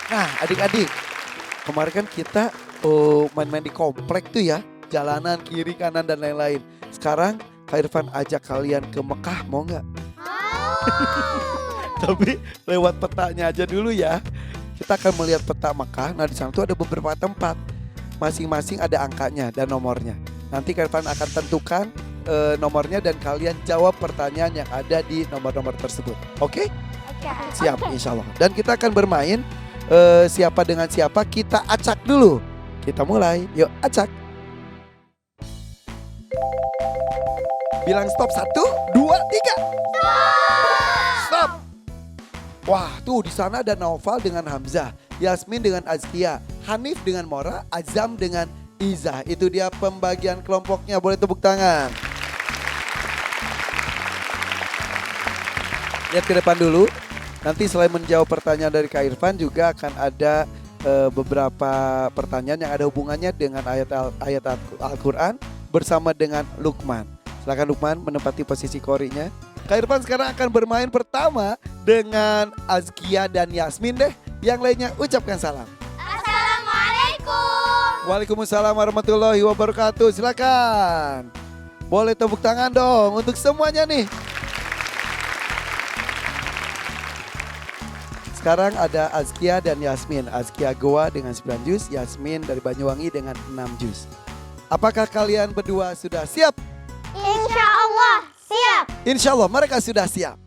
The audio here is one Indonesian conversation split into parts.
Nah adik-adik, kemarin kan kita main-main di komplek tuh ya. Jalanan kiri kanan dan lain-lain. Sekarang Kak Irfan ajak kalian ke Mekah, mau nggak? Tapi lewat petanya aja dulu ya. Kita akan melihat peta Mekah. Nah di sana tuh ada beberapa tempat. Masing-masing ada angkanya dan nomornya. Nanti Kak Irfan akan tentukan nomornya dan kalian jawab pertanyaan yang ada di nomor-nomor tersebut. Oke? Oke. Siap insya Allah. Dan kita akan bermain siapa dengan siapa, kita acak dulu. Kita mulai, yuk acak. Bilang stop, 1, 2, 3. Stop. Wah tuh di sana ada Naufal dengan Hamzah, Yasmin dengan Azkia, Hanif dengan Mora, Azam dengan Iza. Itu dia pembagian kelompoknya, boleh tepuk tangan. Lihat ke depan dulu. Nanti selain menjawab pertanyaan dari Kak Irfan juga akan ada beberapa pertanyaan yang ada hubungannya dengan ayat Al-Quran bersama dengan Lukman. Silakan Lukman menempati posisi korinya. Kak Irfan sekarang akan bermain pertama dengan Azkia dan Yasmin deh. Yang lainnya ucapkan salam. Assalamualaikum. Waalaikumsalam warahmatullahi wabarakatuh. Silakan. Boleh tepuk tangan dong untuk semuanya nih. Sekarang ada Azkia dan Yasmin. Azkia Goa dengan 9 jus, Yasmin dari Banyuwangi dengan 6 jus. Apakah kalian berdua sudah siap? Insya Allah siap. Insya Allah mereka sudah siap.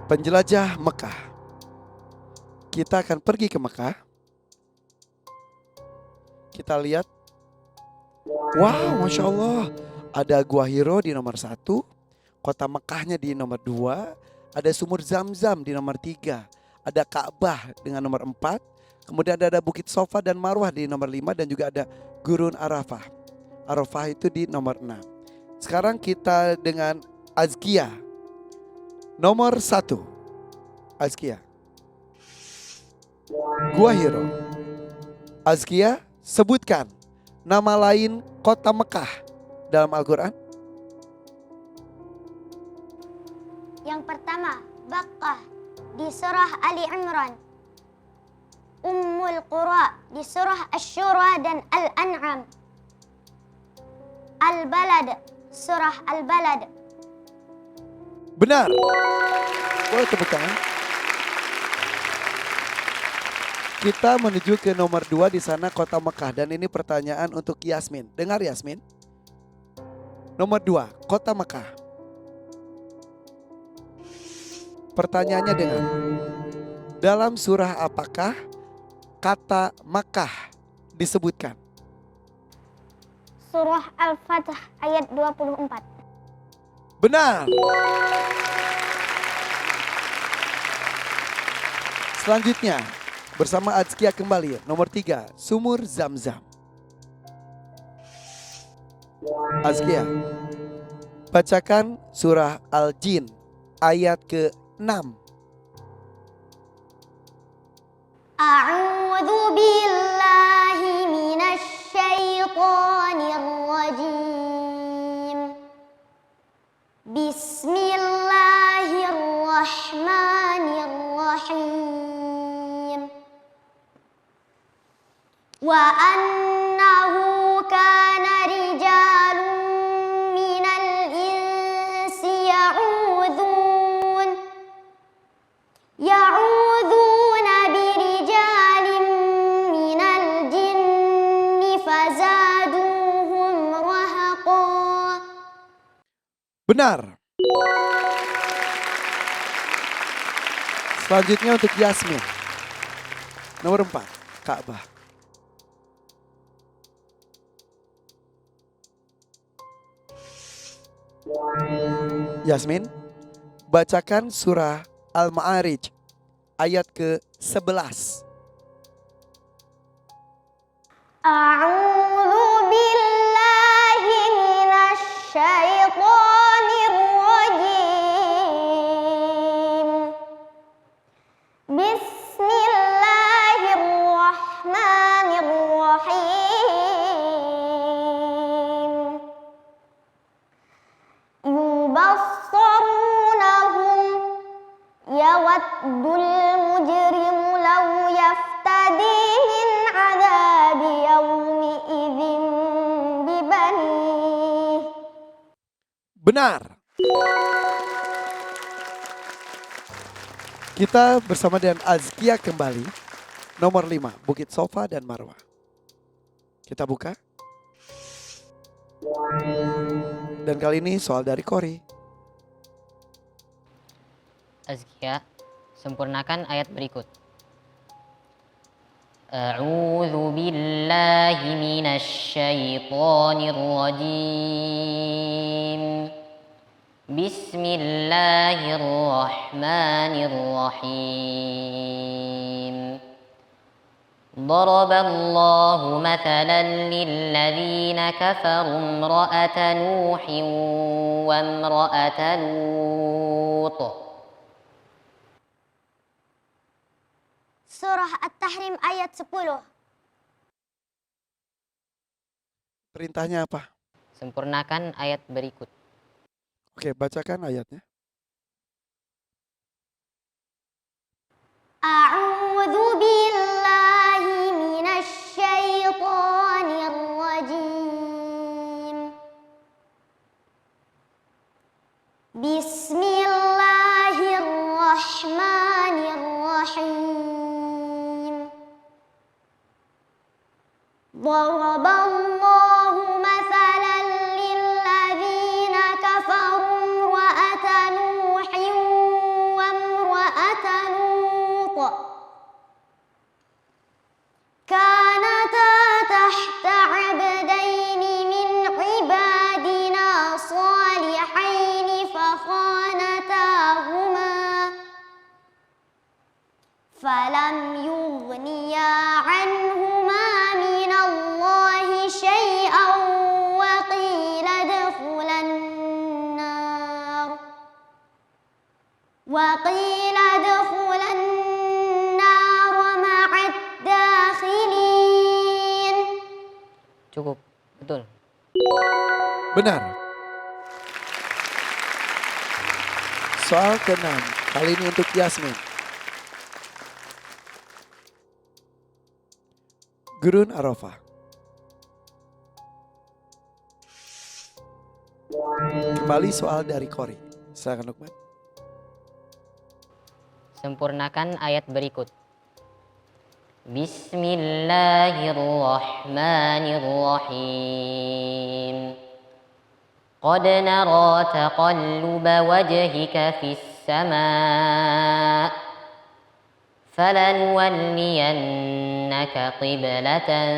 Penjelajah Mekah. Kita akan pergi ke Mekah. Kita lihat. Wow, Masya Allah. Ada Gua Hiro di nomor 1. Kota Mekahnya di nomor 2. Ada Sumur Zam-Zam di nomor 3. Ada Ka'bah dengan nomor 4. Kemudian ada Bukit Sofa dan Marwah di nomor 5. Dan juga ada Gurun Arafah. Arafah itu di nomor 6. Sekarang kita dengan Azkia. Nomor 1. Azkia. Gua Hiro. Azkia, sebutkan nama lain kota Mekah dalam Al-Quran. Yang pertama, Baqqah di surah Ali Imran. Ummul Qura di surah Asy-Syura dan Al-An'am. Al-Balad, surah Al-Balad. Benar. Boleh tepuk tangan. Kita menuju ke nomor 2 di sana kota Mekah. Dan ini pertanyaan untuk Yasmin. Dengar Yasmin. Nomor 2, kota Mekah. Pertanyaannya dengar. Dalam surah apakah kata Makkah disebutkan? Surah Al-Fath ayat 24. Benar. Selanjutnya bersama Azkia kembali. Nomor 3, Sumur Zam-Zam. Azkia, bacakan surah Al-Jin ayat ke-6. A'udzu billahi minasy syaithanir rajim. Bismillahirrahmanirrahim. Wa annahu kana rijalun minal insi ya'udzuna birijalin minal jinni fazaduhum rahaqa. Benar. Selanjutnya untuk Yasmin. Nomor 4, Ka'bah. Yasmin, bacakan surah Al-Ma'arij ayat ke-11. A'udzu billahi minasy syaithanir rajim. Bismillahirrahmanirrahim. Benar. Kita bersama dengan Azkia kembali. Nomor 5, Bukit Sofa dan Marwah. Kita buka. Dan kali ini soal dari Kori. Azkia, sempurnakan ayat berikut. A'udzu billahi minasy syaithanir rajim. Bismillahirrahmanirrahim. ضرب الله مثلا للذين كفروا امرأة نوح وامرأة لوط. Surah At-Tahrim ayat 10. Perintahnya apa? Sempurnakan ayat berikut. Oke, bacakan ayatnya. A'udzu billahi minasy syaithanir rajim. Bismillahirrahmanirrahim. Daraballahu mathalan lilladzina kafaru imra'ata Nuhin wa imra'ata Lut. Kanata tahta 'abdaini min 'ibadina salihaini fakhanatahuma falam yughniya 'anhuma minallahi syai'an wa qila adkhulan nar ma'ad dakhilin. Cukup, betul. Benar. Soal ke-6, kali ini untuk Yasmin. Gurun Arafah. Kembali soal dari Kori. Silakan Lukman. Sempurnakan ayat berikut. Bismillahirrahmanirrahim. Qad nara taqalluba wajhika fis sama' falanuwalliyannaka qiblatan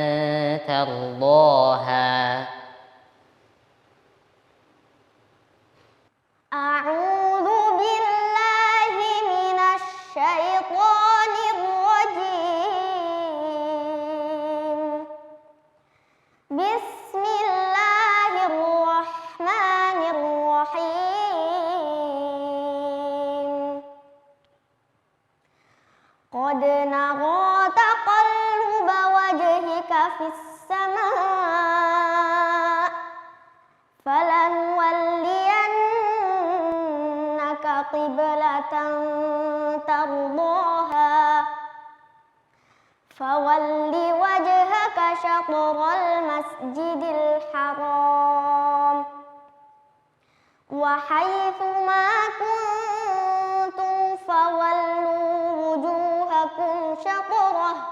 tardaha. A'udzu billahi minasy syaithanir rajim. Bismillahirrahmanirrahim. Qad nara taqalluba wajhika fis sama' falanwalliyannaka qiblatan tardaha fawalli wajhaka syatral masjidil haram wa haitsu ma kuntum fawallu wujuhakum syatrah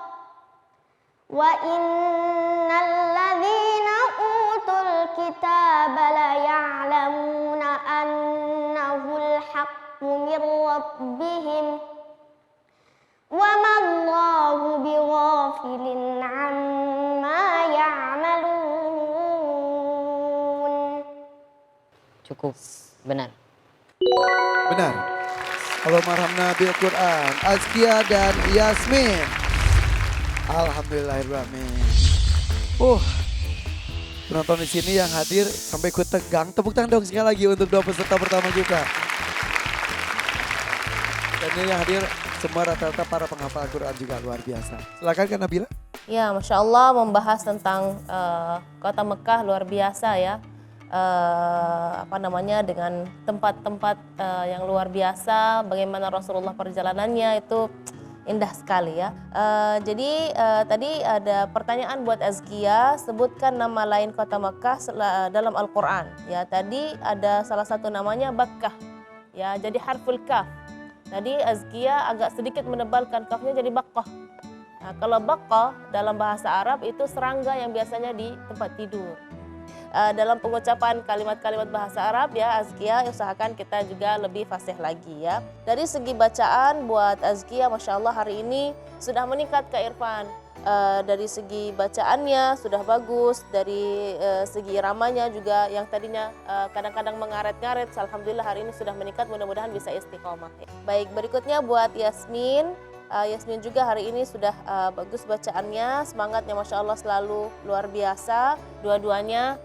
wa innal ladzina utul kitaba la ya'lamuna annahul haqqu mir rabbihim wa ma Allahu bighafilin amma ya'malun. Cukup, benar. Benar. Allahumma arhamna bil Quran. Azkia dan Yasmin. Alhamdulillahirrahmanirrahim. Penonton di sini yang hadir sampai ikut tegang. Tepuk tangan dong sekali lagi untuk dua peserta pertama kita. Dan ini yang hadir semua rata-rata para penghafal Al-Quran juga luar biasa. Silakan Kak Nabila. Ya, Masya Allah membahas tentang kota Mekah luar biasa ya. Dengan tempat-tempat yang luar biasa, bagaimana Rasulullah perjalanannya itu indah sekali ya. Jadi tadi ada pertanyaan buat Azkia, sebutkan nama lain kota Mekah dalam Al-Quran. Ya, tadi ada salah satu namanya Bakkah. Ya, jadi harful kaf. Tadi Azkia agak sedikit menebalkan kafnya jadi Bakkah. Nah, kalau Bakkah dalam bahasa Arab itu serangga yang biasanya di tempat tidur. Dalam pengucapan kalimat-kalimat bahasa Arab ya Azkia, usahakan kita juga lebih fasih lagi ya. Dari segi bacaan buat Azkia, Masya Allah hari ini sudah meningkat Kak Irfan. Dari segi bacaannya sudah bagus, dari segi iramanya juga yang tadinya kadang-kadang mengaret-ngaret, alhamdulillah hari ini sudah meningkat, mudah-mudahan bisa istiqomah. Baik, berikutnya buat Yasmin. Yasmin juga hari ini sudah bagus bacaannya, semangatnya Masya Allah selalu luar biasa, dua-duanya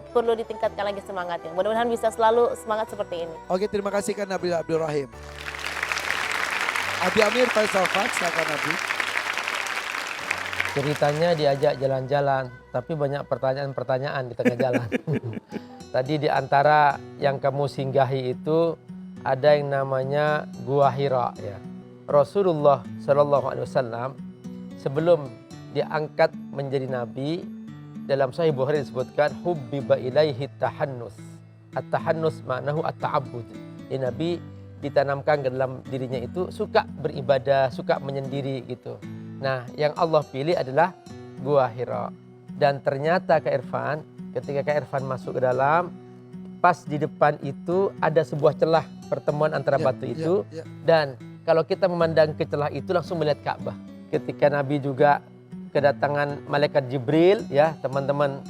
perlu ditingkatkan lagi semangatnya. Mudah-mudahan bisa selalu semangat seperti ini. Oke, terima kasih kan Nabil Abdul Rahim. Abi Amir Faisal Fat, silakan Abi. Ceritanya diajak jalan-jalan, tapi banyak pertanyaan-pertanyaan di tengah jalan. Tadi di antara yang kamu singgahi itu ada yang namanya Gua Hira ya. Rasulullah Shallallahu Alaihi Wasallam sebelum diangkat menjadi nabi, dalam Sahih Bukhari disebutkan hubbiba ilaihi tahannus. At-tahannus maknahu at-ta'abbud. Nabi ditanamkan ke dalam dirinya itu suka beribadah, suka menyendiri gitu. Nah, yang Allah pilih adalah Gua Hira. Dan ternyata Kak Irfan, ketika Kak Irfan masuk ke dalam, pas di depan itu ada sebuah celah pertemuan antara batu itu. Dan kalau kita memandang ke celah itu langsung melihat Ka'bah. Ketika Nabi juga kedatangan malaikat Jibril ya teman-teman,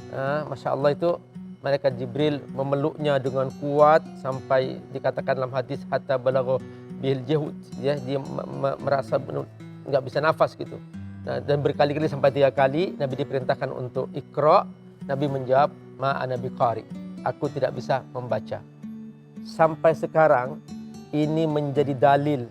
Masya Allah itu malaikat Jibril memeluknya dengan kuat sampai dikatakan dalam hadis hatta balagha bil jahud ya, dia merasa nggak bisa nafas gitu. Nah, dan berkali-kali sampai 3 kali Nabi diperintahkan untuk Iqra, Nabi menjawab ma ana biqari, aku tidak bisa membaca. Sampai sekarang ini menjadi dalil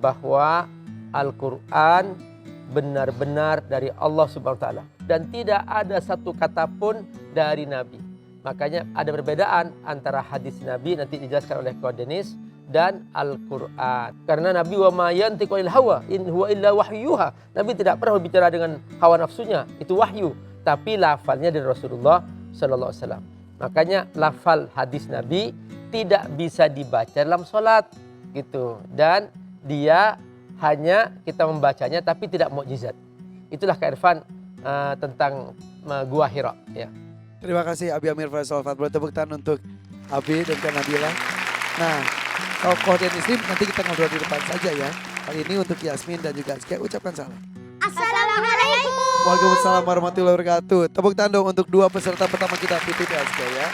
bahwa Al-Quran benar-benar dari Allah Subhanahu wa taala dan tidak ada satu kata pun dari Nabi. Makanya ada perbedaan antara hadis Nabi nanti dijelaskan oleh Ko Denis dan Al-Quran. Karena Nabi wa ma yantiqu anil hawa in huwa illa wahyuha. Nabi tidak pernah berbicara dengan hawa nafsunya, itu wahyu, tapi lafalnya dari Rasulullah sallallahu alaihi wasallam. Makanya lafal hadis Nabi tidak bisa dibaca dalam salat gitu, dan dia hanya kita membacanya tapi tidak mukjizat. Itulah Kak Irfan tentang Gua Hira ya. Terima kasih Abi Amir Faisal Fat. Boleh tepuk tangan untuk Abi dan Kak Nabila. Nah, tokoh dan Islim nanti kita ngobrol di depan saja ya. Kali ini untuk Yasmin dan juga Azkia ucapkan salam. Assalamualaikum. Waalaikumsalam warahmatullahi wabarakatuh. Tepuk tangan dong untuk 2 peserta pertama kita, Putih dan Azkia ya.